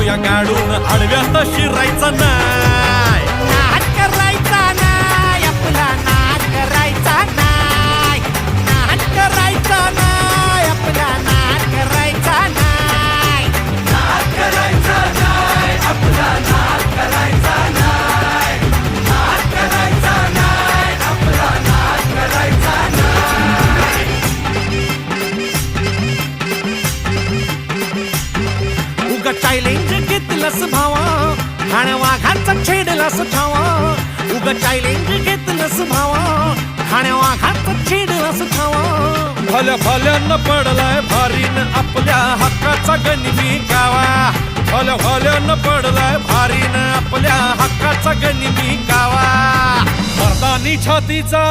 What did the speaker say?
घेऊया गाडून आडव्यात शिरायचा नाही. नाद करायचा नाही आपला, नाद करायचा नाही, नाद करायचा नाही आपला, नाद करायचा नाही, नाद करायचा नाही आपला, नाद करायचा नाही, नाद करायचा नाही आपला, नाद करायचा नाही. उगा चॅलेंज घेतलंस भावा, ठाण्या वाघाचा छेडलास ठावा. उगा चॅलेंज घेतलंस भावा, ठाण्या वाघाचा छेडलास ठावा. भल्या भल्यानं पडलाय भारीन आपल्या हक्काचा गनिमी गावा. भल्या भल्यानं पडलाय भारीन आपल्या हक्काचा गनिमी गावा. मर्दानी छातीचा